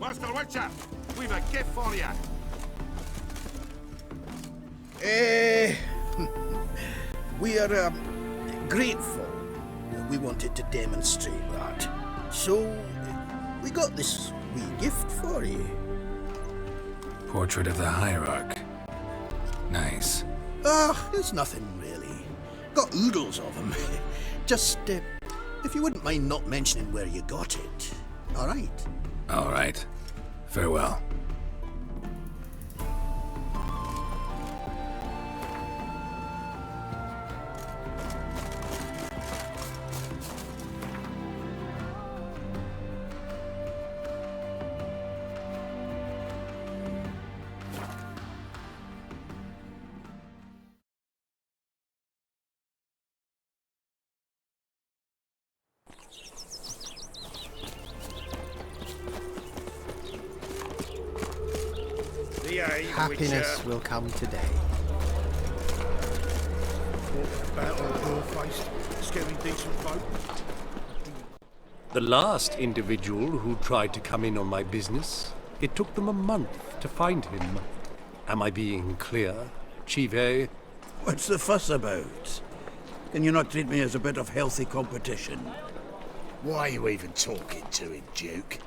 Master Witcher, we've a gift for you. We are grateful. We wanted to demonstrate that. So, we got this wee gift for you. Portrait of the Hierarch. Nice. It's nothing really. Got oodles of them. Just, if you wouldn't mind not mentioning where you got it. All right? All right. Farewell. Happiness will come today. The last individual who tried to come in on my business, it took them a month to find him. Am I being clear, Chive? What's the fuss about? Can you not treat me as a bit of healthy competition? Why are you even talking to him, Duke?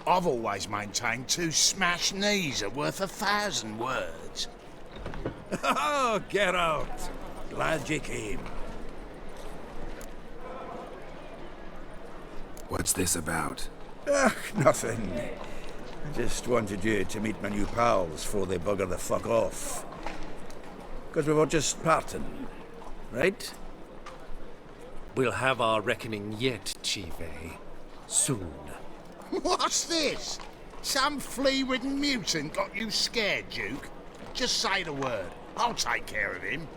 I've always maintained 2 smashed knees are worth 1,000 words. Oh, get out! Glad you came. What's this about? Nothing. I just wanted you to meet my new pals before they bugger the fuck off. Because we were just parting, right? We'll have our reckoning yet, Chive. Soon. What's this? Some flea-ridden mutant got you scared, Duke? Just say the word. I'll take care of him.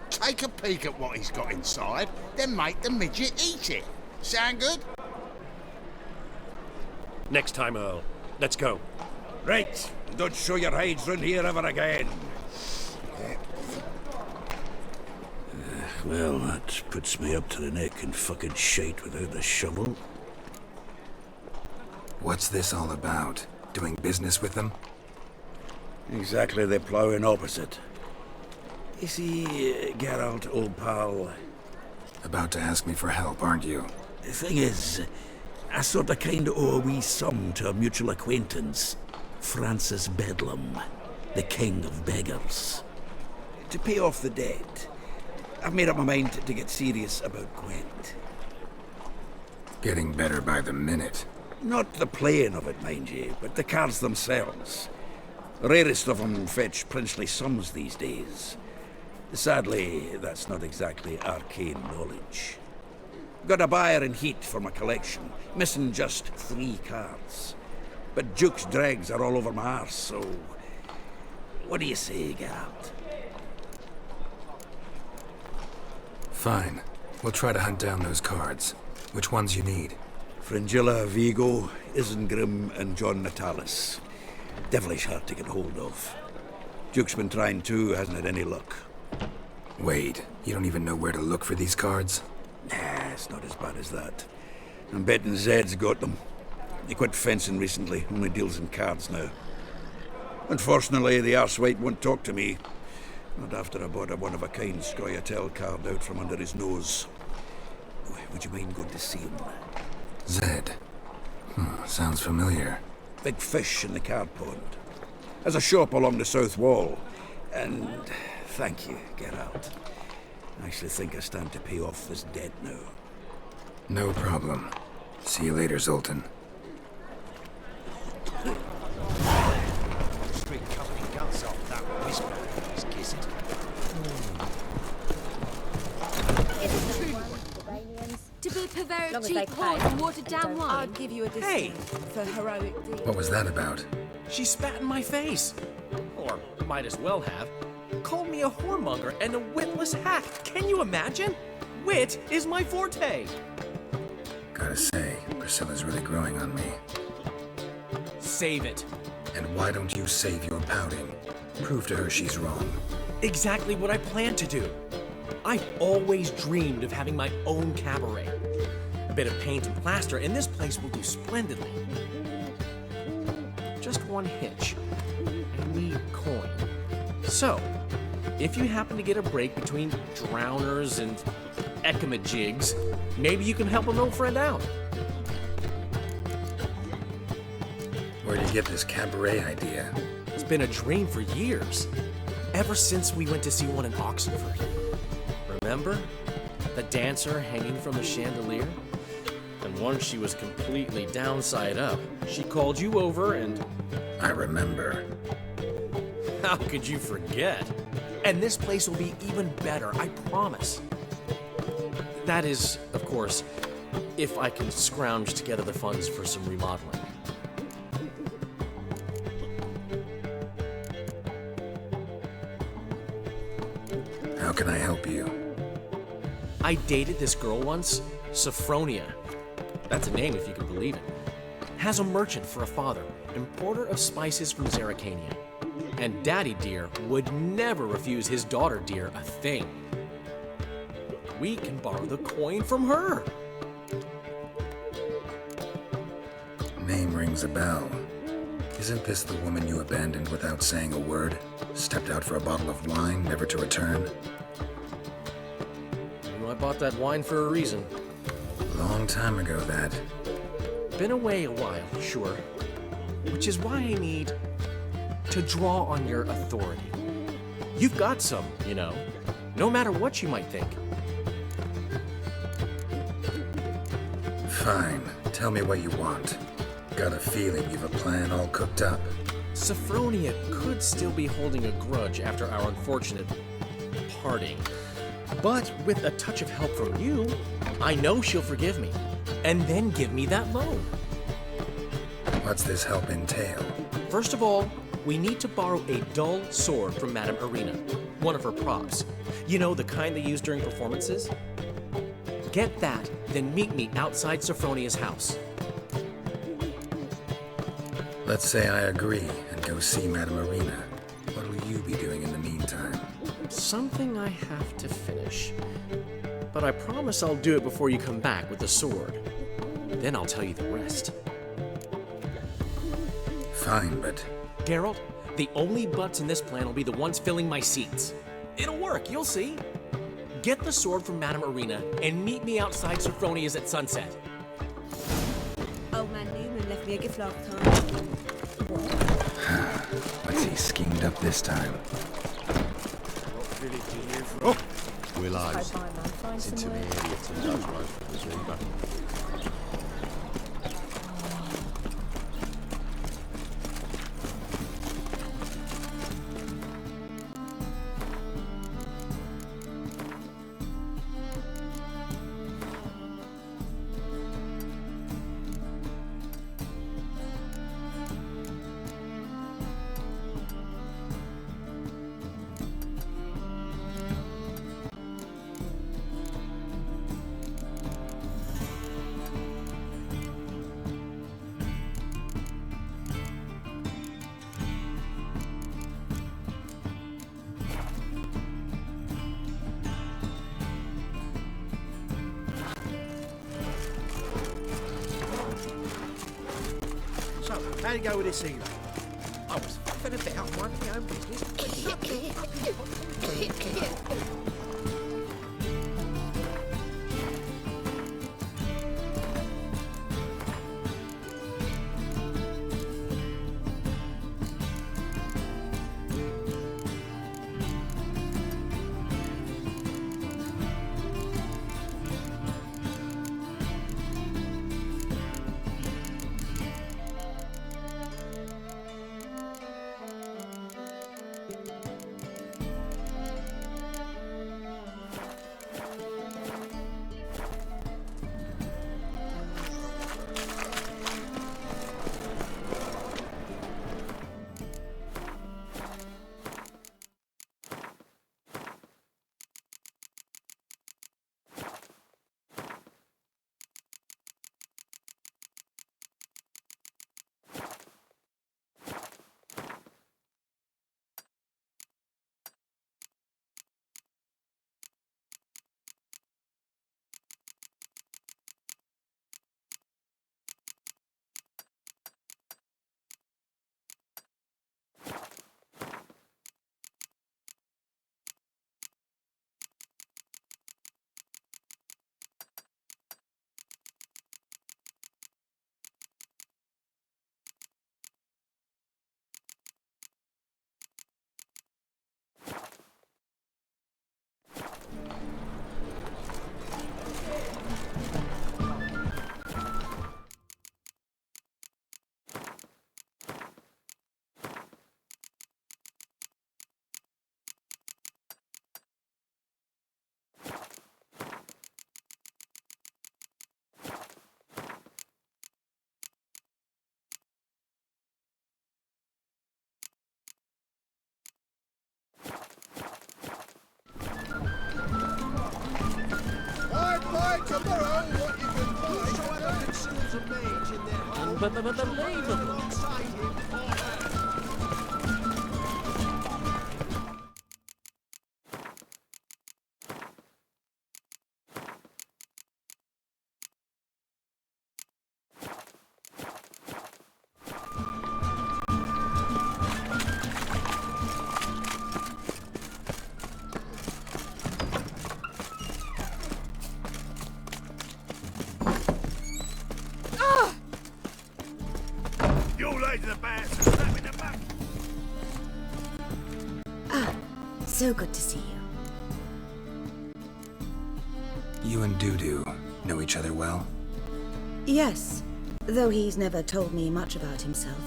Take a peek at what he's got inside, then make the midget eat it. Sound good? Next time, Earl. Let's go. Right. Don't show your hides round here ever again. Well, that puts me up to the neck in fucking shite without a shovel. What's this all about? Doing business with them? Exactly the ploughing opposite. You see, Geralt, old pal... About to ask me for help, aren't you? The thing is, I sort of kind of owe a wee sum to a mutual acquaintance, Francis Bedlam, the king of beggars. To pay off the debt, I've made up my mind to get serious about Gwent. Getting better by the minute. Not the playing of it, mind you, but the cards themselves. The rarest of them fetch princely sums these days. Sadly, that's not exactly arcane knowledge. Got a buyer in heat for my collection, missing just 3 cards. But Duke's dregs are all over my arse, so... What do you say, Geralt? Fine. We'll try to hunt down those cards. Which ones you need? Fringilla, Vigo, Isengrim, and John Natalis. Devilish hard to get hold of. Duke's been trying too, hasn't had any luck. Wait, you don't even know where to look for these cards? Nah, it's not as bad as that. I'm betting Zed's got them. He quit fencing recently, only deals in cards now. Unfortunately, the arsewite won't talk to me. Not after I bought a one-of-a-kind Scoia'tael card out from under his nose. Would you mind going to see him? Zed. Sounds familiar. Big fish in the card pond. Has a shop along the south wall. And thank you, Geralt. I actually think I stand to pay off this debt now. No problem. See you later, Zoltan. Street company guts off that whisper. Kiss it. To be a very cheap whore and watered down wine. I'll give you a discount for heroic deeds. What was that about? She spat in my face. Or might as well have. Called me a whoremonger and a witless hack. Can you imagine? Wit is my forte. Gotta say, Priscilla's really growing on me. Save it. And why don't you save your pouting? Prove to her she's wrong. Exactly what I plan to do. I've always dreamed of having my own cabaret. A bit of paint and plaster, and this place will do splendidly. just one hitch. I need coin. So, if you happen to get a break between drowners and ekamajigs, maybe you can help an old friend out. Where'd you get this cabaret idea? It's been a dream for years. Ever since we went to see one in Oxenford. Remember? The dancer hanging from the chandelier? And once she was completely downside up, she called you over and... I remember. How could you forget? And this place will be even better, I promise. That is, of course, if I can scrounge together the funds for some remodeling. How can I help you? I dated this girl once, Sophronia. That's a name if you can believe it. Has a merchant for a father, importer of spices from Zerrikania. And Daddy Dear would never refuse his daughter Dear a thing. We can borrow the coin from her. Name rings a bell. Isn't this the woman you abandoned without saying a word? Stepped out for a bottle of wine, never to return? I bought that wine for a reason. Long time ago, that. Been away a while, sure. Which is why I need to draw on your authority. You've got some, you know, no matter what you might think. Fine. Tell me what you want. Got a feeling you've a plan all cooked up. Sophronia could still be holding a grudge after our unfortunate parting. But with a touch of help from you, I know she'll forgive me, and then give me that loan. What's this help entail? First of all, we need to borrow a dull sword from Madame Arena, one of her props. You know, the kind they use during performances? Get that, then meet me outside Sophronia's house. Let's say I agree and go see Madame Arena. What'll you be doing in the meantime? Something I have to finish. But I promise I'll do it before you come back with the sword. Then I'll tell you the rest. Fine, but... Geralt, the only butts in this plan will be the ones filling my seats. It'll work, you'll see. Get the sword from Madame Arena and meet me outside Sophronia's at sunset. Old man Newman left me a gift last time. What's he schemed up this time? Oh, Will Eyes. It's into the area to the Dutch Road from the Zebra. How'd it go with this healer? I was faffing about minding my own business. Unbelievable. So good to see you. You and Dudu know each other well? Yes, though he's never told me much about himself.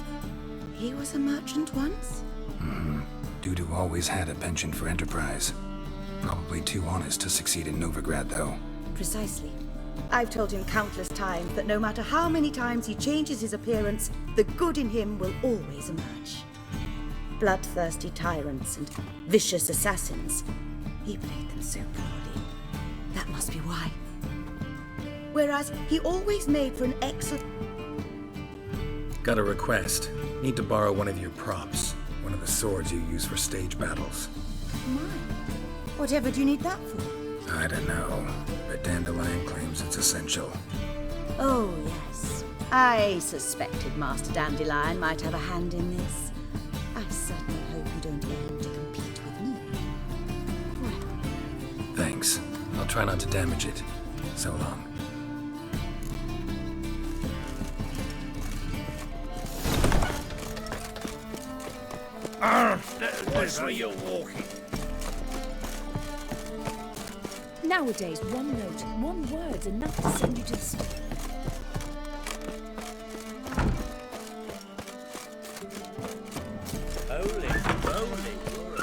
He was a merchant once? Mm-hmm. Dudu always had a penchant for enterprise. Probably too honest to succeed in Novigrad, though. Precisely. I've told him countless times that no matter how many times he changes his appearance, the good in him will always emerge. Bloodthirsty tyrants and vicious assassins. He played them so poorly. That must be why. Whereas he always made for an excellent... Got a request. Need to borrow one of your props. One of the swords you use for stage battles. Mine? Whatever do you need that for? I don't know, but Dandelion claims it's essential. Oh, yes. I suspected Master Dandelion might have a hand in this. I certainly hope you don't aim to compete with me. Well... Thanks. I'll try not to damage it. So long. That's where you're walking. Nowadays, one note, one word's enough to send you to the... Holy moly, you're a...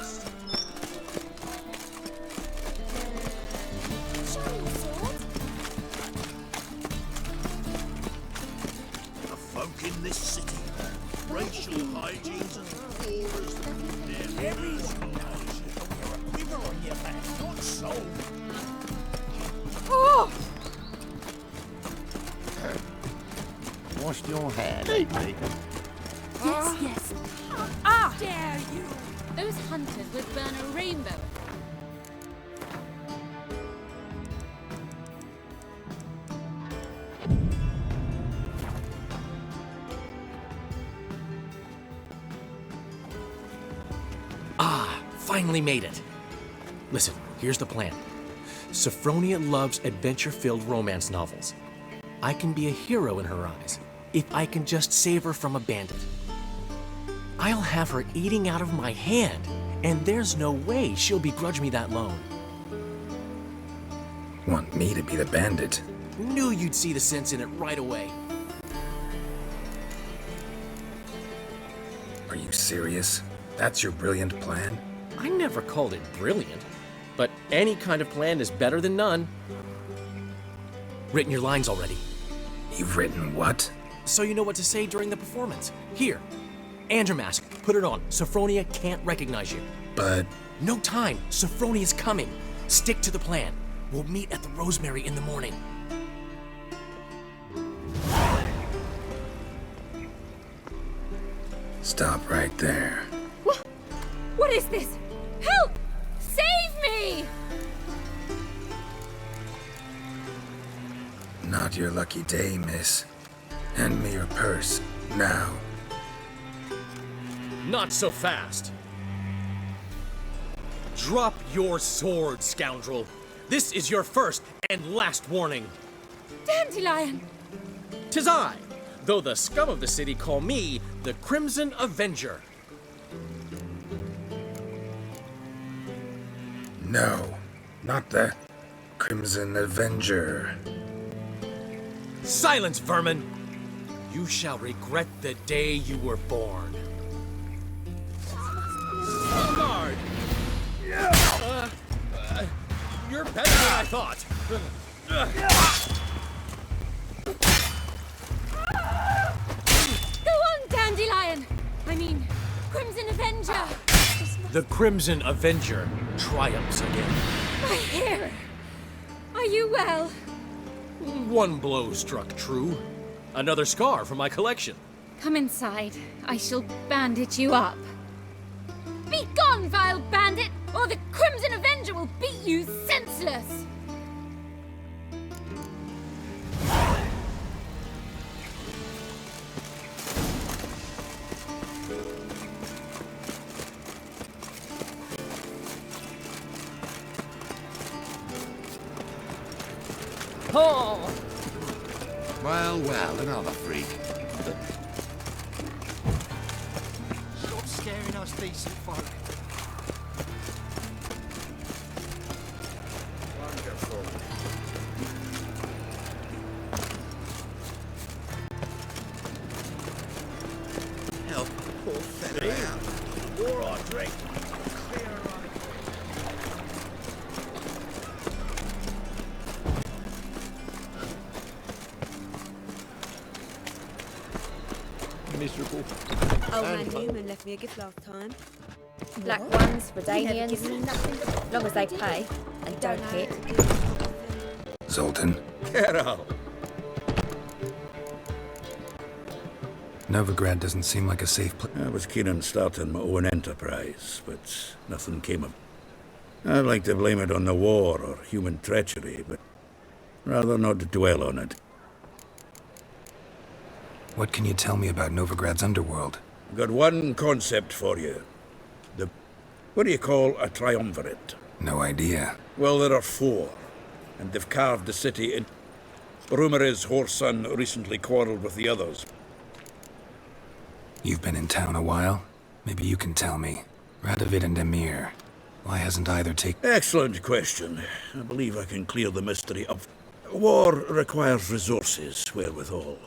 The folk in this city, racial hygienes and horrors of their mirrors. You're a quiver on your back, not so. Oh! Washed your hair lately? Yes, yes. How dare you! Those hunters would burn a rainbow. Finally made it. Listen, here's the plan. Sophronia loves adventure-filled romance novels. I can be a hero in her eyes if I can just save her from a bandit. I'll have her eating out of my hand, and there's no way she'll begrudge me that loan. Want me to be the bandit? Knew you'd see the sense in it right away. Are you serious? That's your brilliant plan? I never called it brilliant, but any kind of plan is better than none. Written your lines already. You've written what? So you know what to say during the performance. Here, Andrew mask, put it on. Sophronia can't recognize you. But... No time. Sophronia's coming. Stick to the plan. We'll meet at the Rosemary in the morning. Stop right there. What is this? Help! Save me! Not your lucky day, miss. Hand me your purse, now. Not so fast. Drop your sword, scoundrel. This is your first and last warning. Dandelion! 'Tis I, though the scum of the city call me the Crimson Avenger. No, not the Crimson Avenger. Silence, vermin! You shall regret the day you were born. Guard! You're better than I thought. Go on, Dandelion! I mean, Crimson Avenger! The Crimson Avenger triumphs again. My hair! Are you well? One blow struck true. Another scar from my collection. Come inside. I shall bandage you up. Be gone, vile bandit, or the Crimson Avenger will beat you senseless! Oh! Well, well, another freak. Stop scaring us decent folk. Wonderful. Help poor Felirat. More I drink. Miserable. Old man Newman left me a gift last time. Black ones, He never Redanians, gives me nothing. long as they pay and don't hit. Zoltan, Carol! Novigrad doesn't seem like a safe place. I was keen on starting my own enterprise, but nothing came of it. I'd like to blame it on the war or human treachery, but rather not dwell on it. What can you tell me about Novigrad's underworld? Got one concept for you. What do you call a triumvirate? No idea. Well, there are four, and they've carved the city in. Rumor is Horson recently quarreled with the others. You've been in town a while? Maybe you can tell me. Radovid and Emir. Why hasn't either taken... Excellent question. I believe I can clear the mystery up. War requires resources, wherewithal.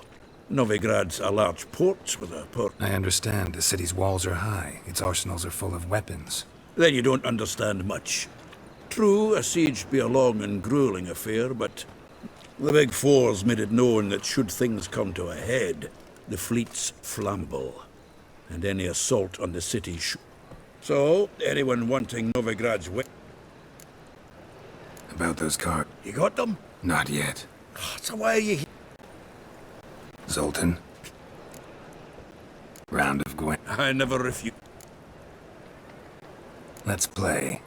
Novigrad's a large port with a port. I understand. The city's walls are high. Its arsenals are full of weapons. Then you don't understand much. True, a siege be a long and grueling affair, but the Big Four's made it known that should things come to a head, the fleet's flammable, and any assault on the city So, anyone wanting Novigrad's About those cards. You got them? Not yet. So why are you here? Zoltan. Round of Gwen. I never refuse. Let's play.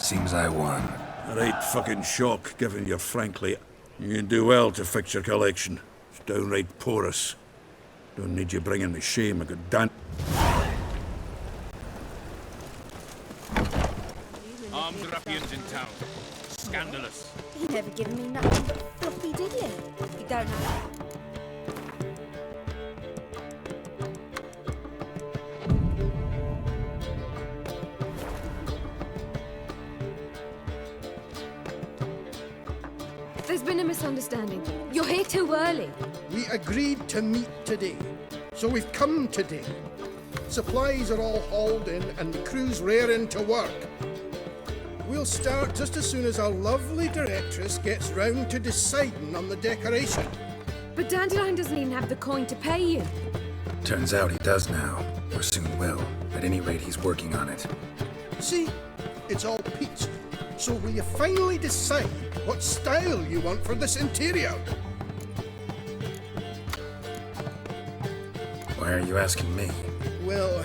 Seems I won. A right fucking shock, given you're frankly... You can do well to fix your collection. It's downright porous. Don't need you bringing me shame, I could dance... Armed ruffians in town. Scandalous. He never given me nothing but floppy diddly. You don't know. There's been a misunderstanding. You're here too early. We agreed to meet today, so we've come today. Supplies are all hauled in and the crew's raring to work. We'll start just as soon as our lovely directress gets round to deciding on the decoration. But Dandelion doesn't even have the coin to pay you. Turns out he does now, or soon will. At any rate, he's working on it. See, it's all peached. So will you finally decide what style you want for this interior? Why are you asking me? Well,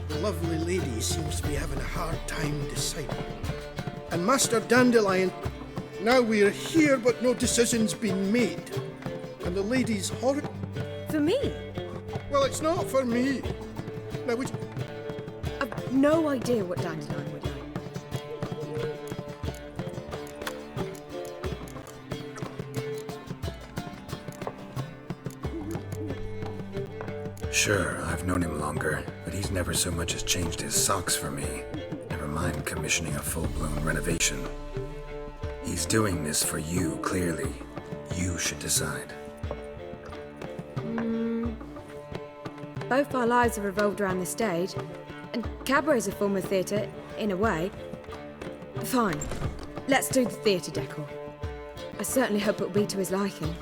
the lovely lady seems to be having a hard time deciding. And Master Dandelion, now we're here but no decision's been made. And the lady's horrid... For me? Well, it's not for me. Now, would you... I've no idea what Dandelion would like. Sure, I've known him longer, but he's never so much as changed his socks for me. Never mind commissioning a full-blown renovation. He's doing this for you, clearly. You should decide. Both our lives have revolved around the stage, and cabaret's a form of theatre, in a way. Fine. Let's do the theatre decor. I certainly hope it'll be to his liking.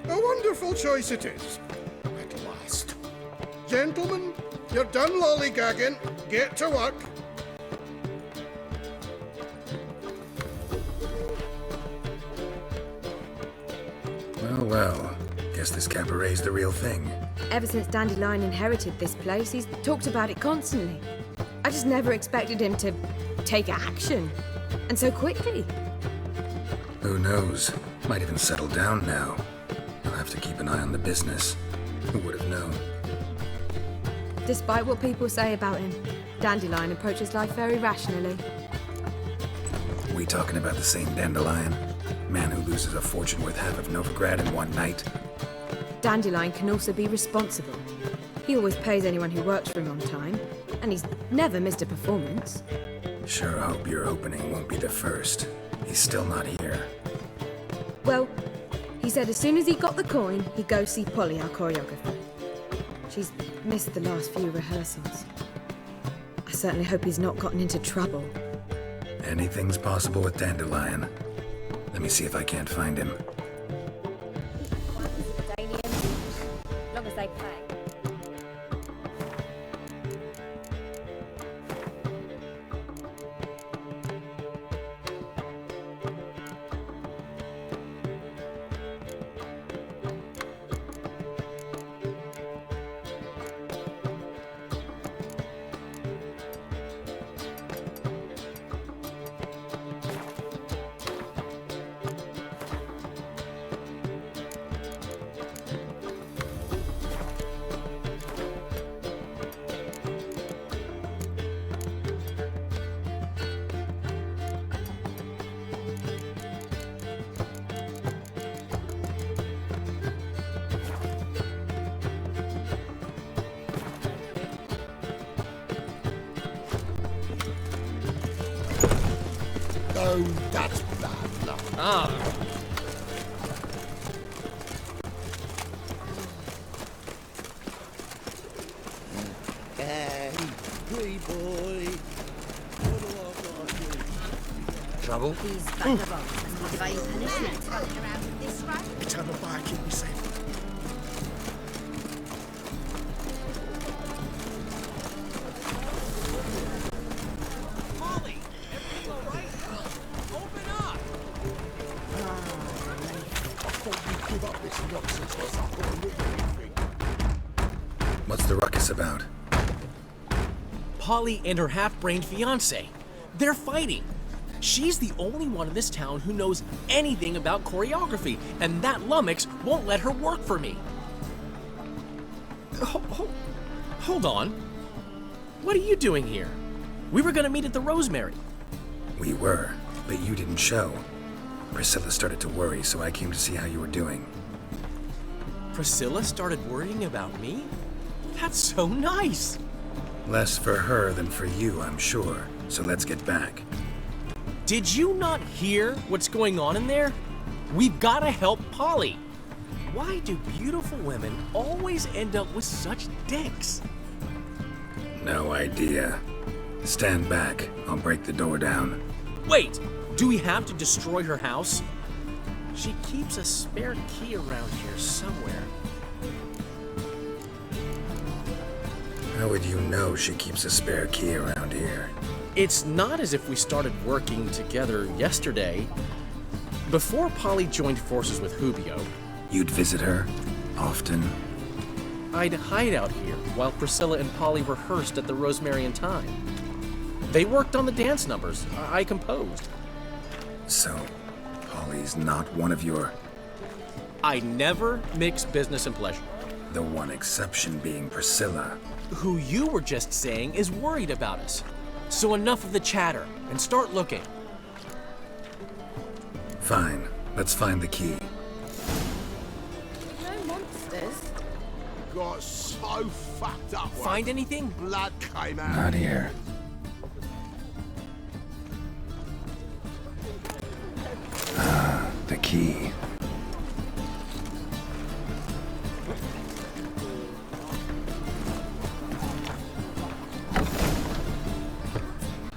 A wonderful choice it is. At last. Gentlemen, you're done lollygagging. Get to work. Well, guess this cabaret's the real thing. Ever since Dandelion inherited this place, he's talked about it constantly. I just never expected him to take action. And so quickly. Who knows? Might even settle down now. I'll have to keep an eye on the business. Who would have known? Despite what people say about him, Dandelion approaches life very rationally. We talking about the same Dandelion? Man who loses a fortune worth half of Novigrad in one night? Dandelion can also be responsible. He always pays anyone who works for him on time, and he's never missed a performance. Sure hope your opening won't be the first. He's still not here. Well, he said as soon as he got the coin, he'd go see Polly, our choreographer. She's missed the last few rehearsals. I certainly hope he's not gotten into trouble. Anything's possible with Dandelion. Let me see if I can't find him. As long as they pay. Oh, that's bad luck. Ah. Hey, pretty boy. What do I got to do? Trouble? These vagabonds must be divine punishment. Running around with this right? Turn it back, keep me safe. What's the ruckus about? Polly and her half-brained fiancé. They're fighting. She's the only one in this town who knows anything about choreography, and that lummox won't let her work for me. Hold on. What are you doing here? We were gonna meet at the Rosemary. We were, but you didn't show. Priscilla started to worry, so I came to see how you were doing. Priscilla started worrying about me? That's so nice! Less for her than for you, I'm sure. So let's get back. Did you not hear what's going on in there? We've gotta help Polly. Why do beautiful women always end up with such dicks? No idea. Stand back. I'll break the door down. Wait! Do we have to destroy her house? She keeps a spare key around here somewhere. How would you know she keeps a spare key around here? It's not as if we started working together yesterday. Before Polly joined forces with Hubio, You'd visit her? Often? I'd hide out here while Priscilla and Polly rehearsed at the Rosemary and Thyme. They worked on the dance numbers I composed. So, Polly's not one of your... I never mix business and pleasure. The one exception being Priscilla. Who you were just saying is worried about us. So enough of the chatter, and start looking. Fine. Let's find the key. No monsters. Got so fucked up. Find anything? Blood came out. Not here. Ah, the key.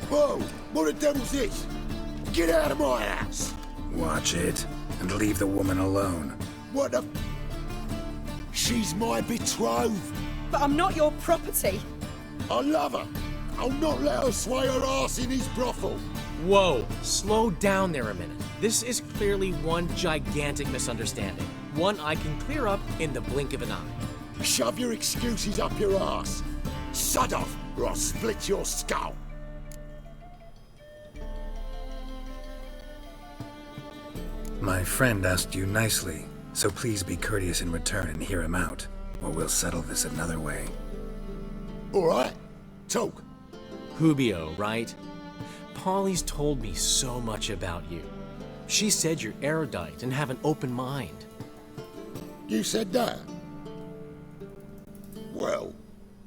Whoa! What the devil's this? Get out of my house! Watch it, and leave the woman alone. What the... She's my betrothed. But I'm not your property. I love her. I'll not let her sway her ass in his brothel. Whoa, slow down there a minute. This is clearly one gigantic misunderstanding. One I can clear up in the blink of an eye. Shove your excuses up your ass. Sod off, or I'll split your skull. My friend asked you nicely, so please be courteous in return and hear him out, or we'll settle this another way. All right, talk. Hubio, right? Polly's told me so much about you. She said you're erudite and have an open mind. You said that? Well,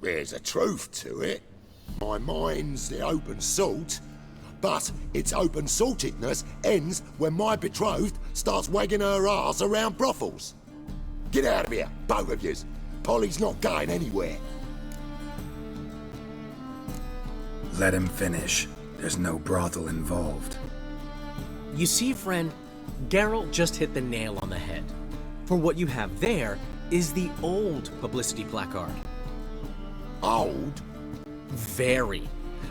there's a truth to it. My mind's the open salt, but its open saltedness ends when my betrothed starts wagging her ass around brothels. Get out of here, both of yous. Polly's not going anywhere. Let him finish. There's no brothel involved. You see, friend, Geralt just hit the nail on the head. For what you have there is the old publicity placard. Old? Very.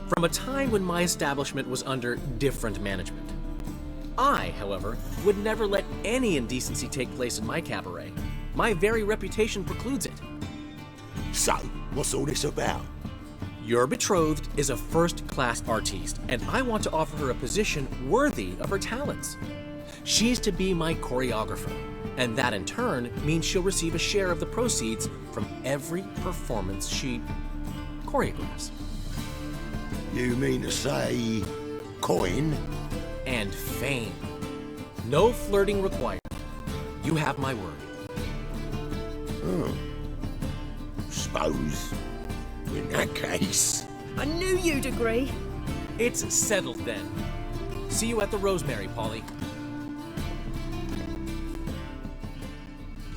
From a time when my establishment was under different management. I, however, would never let any indecency take place in my cabaret. My very reputation precludes it. So, what's all this about? Your betrothed is a first-class artiste, and I want to offer her a position worthy of her talents. She's to be my choreographer, and that in turn means she'll receive a share of the proceeds from every performance she choreographs. You mean to say... coin? And fame. No flirting required. You have my word. Suppose... in that case... I knew you'd agree. It's settled then. See you at the Rosemary, Polly.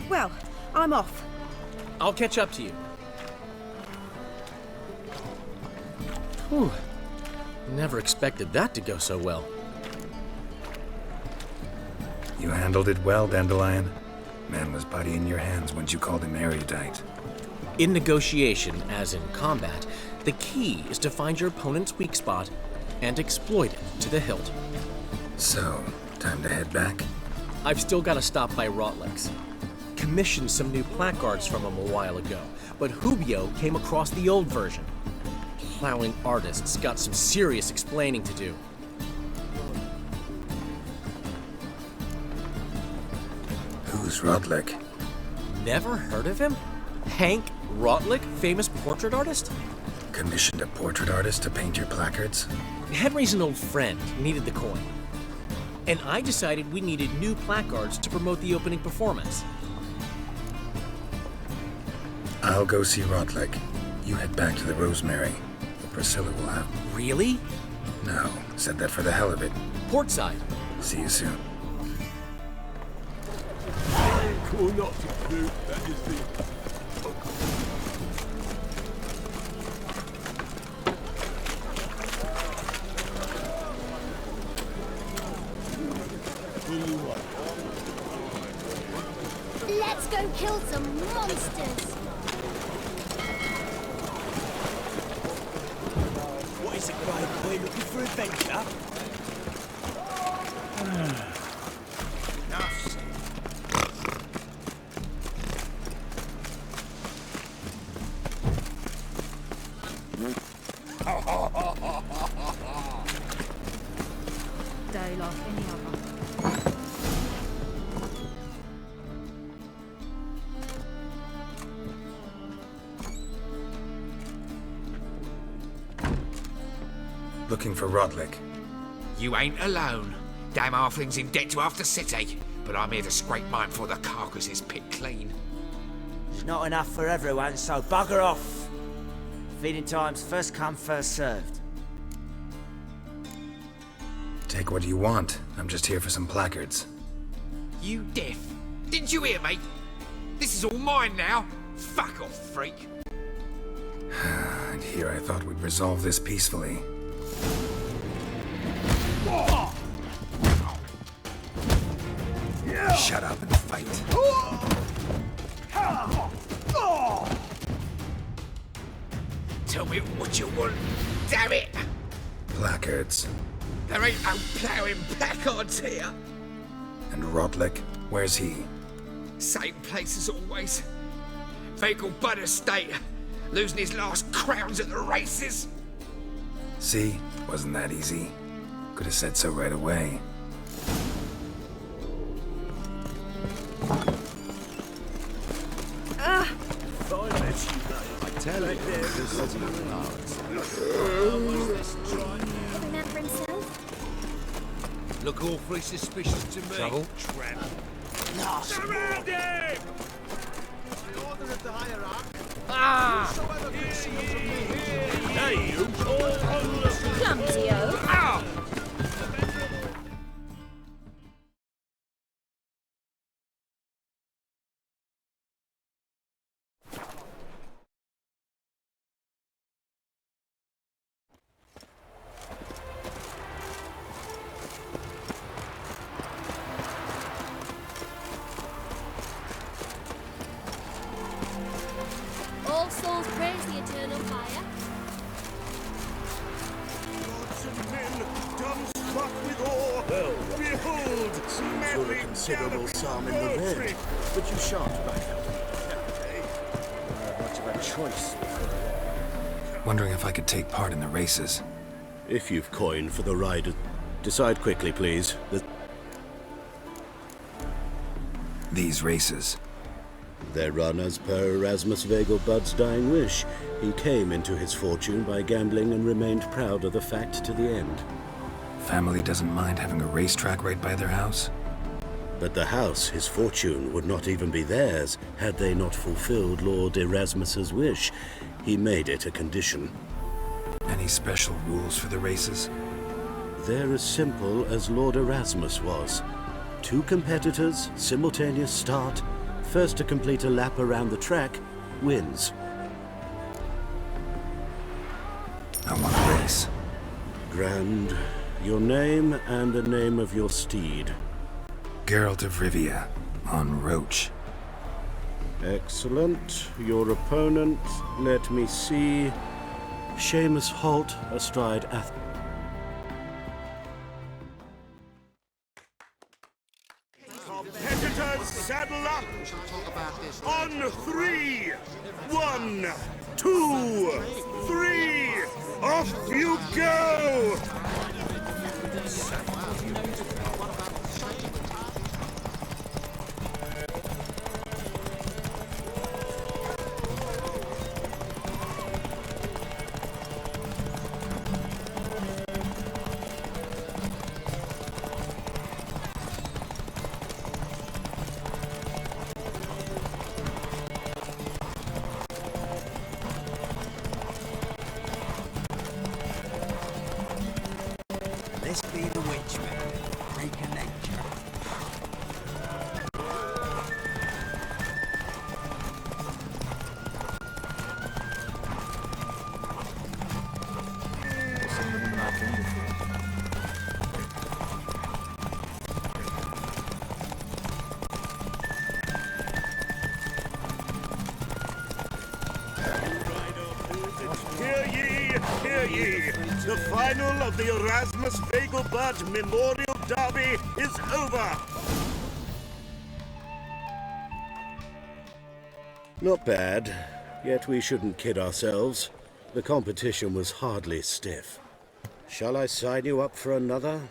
Well, I'm off. I'll catch up to you. Whew. Never expected that to go so well. You handled it well, Dandelion. Man was putty in your hands once you called him erudite. In negotiation, as in combat, the key is to find your opponent's weak spot and exploit it to the hilt. So, time to head back? I've still got to stop by Rotlex. Commissioned some new placards from him a while ago, but Hubio came across the old version. plowing artist's got some serious explaining to do. Who's Rodlick? Never heard of him? Hank Rotlick, famous portrait artist? Commissioned a portrait artist to paint your placards? Henry's an old friend, needed the coin. And I decided we needed new placards to promote the opening performance. I'll go see Rodlick. You head back to the Rosemary. Priscilla will have... Really? No, said that for the hell of it. Portside. See you soon. Let's go kill some monsters. What is it, brave boy? Looking for adventure? Day like any other. Looking for Rodlick. You ain't alone. Damn halfling's in debt to half the city, but I'm here to scrape mine before the carcass is picked clean. There's not enough for everyone, so bugger off. Feeding time's first come, first served. Take what you want. I'm just here for some placards. You deaf? Didn't you hear me? This is all mine now. Fuck off, freak. And here I thought we'd resolve this peacefully. Shut up and fight. Tell me what you want, damn it! Placards. There ain't no ploughing placards here. And Rodlick, where's he? Same place as always. Vehicle Bud Estate, losing his last crowns at the races. See? Wasn't that easy? Could have said so right away. I tell you, this is Remember himself? Look awfully suspicious to me. Trouble? Tramp. Surround him! the order of the hierarchy. Ah! Whosoever conceals a means. Hey, you! Clumsy-o. Ow! All souls praise the eternal fire. Gods and men, dumbstruck with awe, behold, Seems you're a considerable sum in the red, but you shan't back out. Much of a choice. Wondering if I could take part in the races. If you've coin for the ride, decide quickly, please. These races. They're run as per Erasmus Vegelbud's dying wish. He came into his fortune by gambling and remained proud of the fact to the end. Family doesn't mind having a racetrack right by their house? But the house, his fortune, would not even be theirs had they not fulfilled Lord Erasmus's wish. He made it a condition. Any special rules for the races? They're as simple as Lord Erasmus was. 2 competitors, simultaneous start. First to complete a lap around the track wins. I want to race. Grand. Your name and the name of your steed. Geralt of Rivia, on Roach. Excellent. Your opponent, let me see. Seamus Holt, astride Ath. Competitors, saddle up! On 3! 1, 2, 3! Off you go! This be the witchman, freak of nature. Hear ye! The final of the Erasmus Fagelbart Memorial Derby is over! Not bad, yet we shouldn't kid ourselves. The competition was hardly stiff. Shall I sign you up for another?